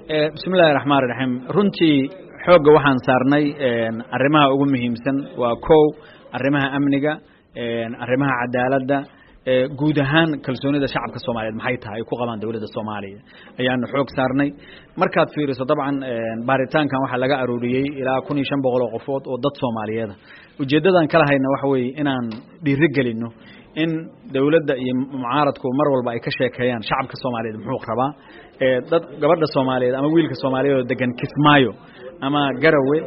بسم الله الرحمن الرحيم runtii xooga waxaan saarnay arrimaha ugu muhiimsan waa koow arrimaha amniga arrimaha cadaaladda guud ahaan kalsoonida shacabka Soomaaliyeed maxay tahay ku qabaan dawladda Soomaaliya ayaan xoog saarnay markaad fiiriso dabcan baaritaankan waxa laga arooriyay ilaa 1500 qofood oo dad Soomaaliyeed ujeedadan kala hayna waxa weeye inaan dhiirigelino in dawladda iyo mucaaradku mar walba ay ka sheekeeyaan shacabka Soomaaliyeed muxuu qabaa dad gabadha Soomaaliyeed ama wiilka Soomaaliyeed oo degan Kismaayo ama Garawe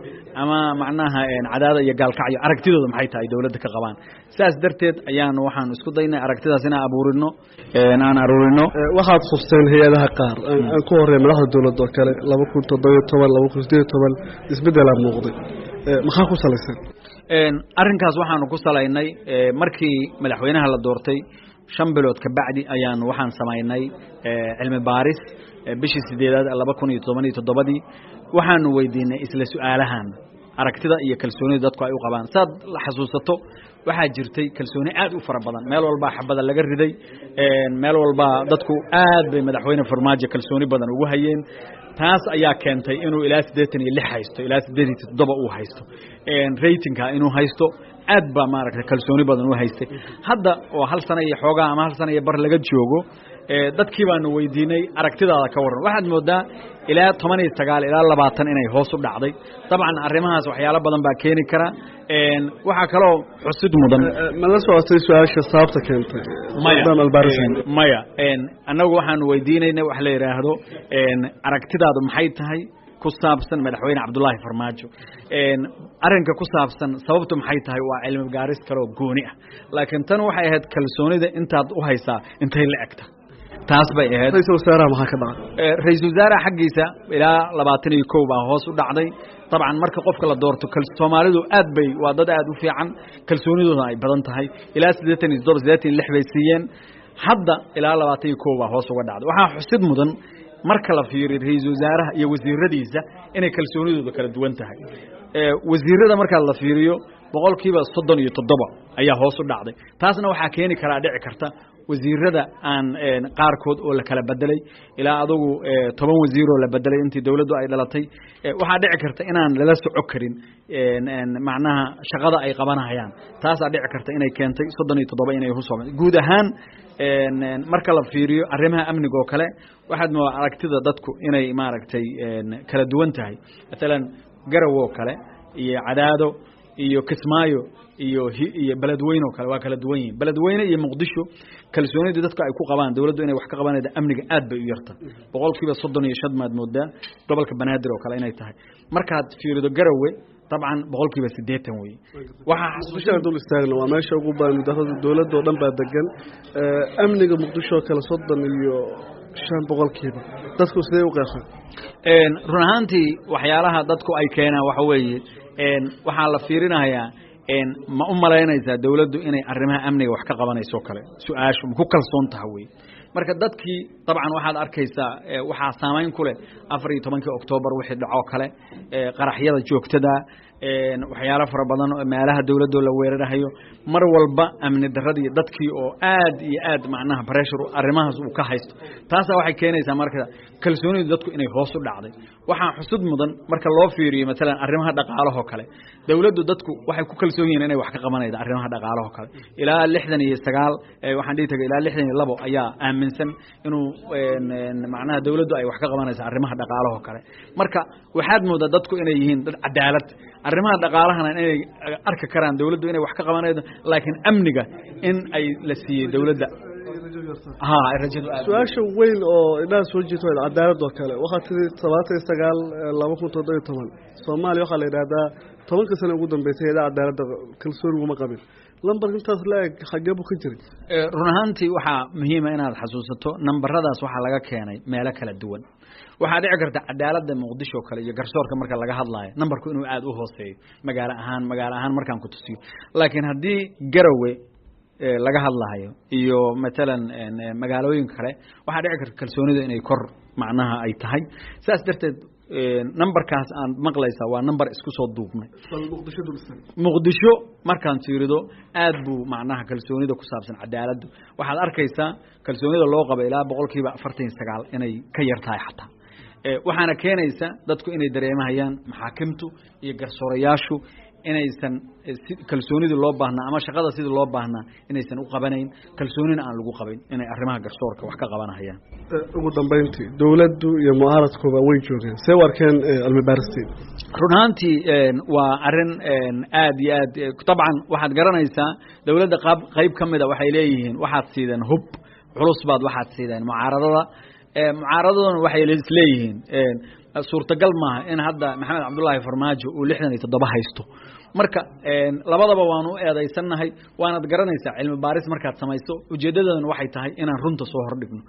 ama macnaha cadaada iyo gaalkacyo aragtidooda maxay tahay dawladda ka qabaan saas darteed ayaan waxaan isku daynay aragtidaas inaan abuurino waxaad xusteen hay'adaha qaar aan ku horeeyay madaxda dawladda kale 2017 isbedel muuqday maxaa ku salaysan arrinkaas waxaan ku salaynay markii madaxweynaha la doortay 5 bilood ka bacdi ayaan waxaan sameeynay cilmi baaris bishii 8 2017 waxaan weydiinay isla su'aalahan aragtida iyo kalsoonida dadku ay u qabaan saad la xasuusato waxa jirtay kalsooni aad u fara badan meel walba xabada laga riday meel walba dadku aad bay madaxweyne farmaajo kalsooni badan ugu hayeen taas ayaa keentay inuu ilaa 86 haysto ilaa 87 uu haysto ratingka inuu haysto aad ba maaragtay kalsooni badan u haystay hadda oo hal sano iyo xoogaa ama hal sano iyo bar laga joogo dadkii baan weydiinay aragtidaada ka waran waxaad moodaa ilaa 19 ilaa 20 inay hoos u dhacday dabcan arrimahaas waxyaalo badan baa keeni kara waxa kale oo xusid mudan ma la socotay su'aasha sababta keentay maya anagu waxaan weydiinaynay wax la yiraahdo aragtidaadu maxay tahay ku saabsan madaxweyne Cabdullaahi Farmaajo arrinka ku saabsan sababtu maxay tahay waa cilmi baaris kale oo gooni ah laakiin tan waxay ahayd kalsoonida intaad u haysaa intay la egta taas bay ahayd ra'iisul wasaaraha maxaa ka dhacay ra'iisul wasaaraha xaqiisa ilaa 21 baa hoos u dhacday طبعا marka qofka la doorto Soomaalidu aad bay waa dad aad u fiican kalsoonidooda ay badan tahay ilaa 86 bay siiyeen hadda ilaa 21 baa hoos uga dhacday waxa xusid mudan marka la fiiriyo ra'iisul wasaaraha iyo wasiiradiisa inay kalsoonidooda kala duwan tahay wasiirada marka la fiiriyo boqolkiiba 37 ayaa hoos u dhacday taasna waxa keeni kara dhici karta wasiirada aan qaarkood oo la kala bedelay ilaa adugu 10 wasiir oo la bedelay intii dawladdu ay dhalatay waxa dhici karta inaan lala soco karin macnaha shaqada ay qabanayaan taas ayaa dhici karta inay keentay 37 inay hoos u guud ahaan marka la fiiriyo arrimaha amniga oo kale waxaad ma aragtida dadku inay maaragtay kala duwan tahay midalan Garawo kale iyo Cadaado iyo Kismaayo iyo beledweyne oo kale waa kala duwan yihiin beledweyne iyo Muqdisho kalsoonida dadku ay ku qabaan dawladdu inay wax ka qabanaydo amniga aad bay u yarta boqolkiiba 35 maad moodaa gobolka Banaadir oo kale inay tahay markaad fiirido Garawe طبعا boqolkiiba 80 way waxa xasuusha dul istaagna waa meesha ugu baahan dawladda oo dhan baa degan amniga Muqdisho kala 35 boqolkiiba dadku sidee u qeexan run ahaantii waxyaalaha dadku ay keenaan waxa weeye waxa la fiirinayaa ma u malaynaysaa dawladdu inay arrimaha amniga wax ka qabanayso kale su'aashu ku kalsoon tahay marka dadkii dabcan waxaad arkaysaa waxa saameyn ku leh 14 Oktoobar wixii dhaco kale qaraxyada joogtada waxyaalo fara badan oo meelaha dawladdu la weerarayo mar walba amni darradii dadkii oo aad iyo aad macnaha pressure arrimahaas uu ka haysto taas waxay keenaysaa marka kalsoonida dadku inay hoos u dhacday waxa xusud mudan marka loo fiiriyo midalan arrimaha dhaqaalaha kale dawladdu dadku waxay ku kalsoon yihiin inay wax ka qabanaydo arrimaha dhaqaalaha kale ilaa 69 waxaan dhihi tagay ilaa 62 ayaa aaminsan inuu macnaha dawladdu ay wax ka qabanayso arrimaha dhaqaalaha kale marka waxaad moodaa dadku inay yihiin dad cadaalad arrimaha dhaqaalahana inay arki karaan dawladdu inay wax ka qabanaydo laakiin amniga in ay la siiyay dawladda rajadu su'aasha weyn oo inaa soo jeeto cadaalad oo kale waxa tidhi 79 Soomaaliya waxa la yiraahdaa 10 sano ugu dambeysay cadaaladda kalsooni uma qabin lambar intaas la xagee buu ka jiray run ahaantii waxa muhiim ah inaad xasuusato nambaradaas waxa laga keenay meelo kala duwan waxa dhici karta cadaaladda Muqdisho kale iyo garsoorka marka laga hadlayo nambarku inuu aad u hooseeyo magaalo ahaan markaan ku tusiyo laakiin hadii Garawe laga hadlayo iyo midalan magaalooyin kale waxa dhici karta kalsoonida inay kor macnaha ay tahay saas darteed numberkaas aan maqlaysa waa number isku soo duubnay Muqdisho markaan fiirido aad buu macnaha kalsoonida ku saabsan cadaaladdu waxaad arkaysaa kalsoonida loo qabo ilaa 49% inay ka yartahay xataa waxaana keenaysa dadku inay dareemahayaan maxaakimtu iyo garsoorayaashu inaysan kalsoonidii loo baahnaa ama shaqada sidii loo baahnaa inaysan u qabanayn kalsoonina aan lagu qabayn inay arrimaha garsoorka wax ka qabanahayaan ugu dambeyntii dawladdu iyo mucaaradkuba way joogeen see u arkeen cilmi baaristii run ahaantii waa arrin aad iyo aad dabcan waxaad garanaysaa dawladda qayb ka mida waxay leeyihiin waxaad siideen hub culus baad waxaad siideen mucaaradaduna waxay isleeyihiin suurtagal maaha in hadda maxamed cabdullaahi farmaajo uu 67 haysto marka labadaba waanu eedaysannahay waanaad garanaysaa cilmi baaris markaad samayso ujeedadeeduna waxay tahay inaan runta soo hordhigno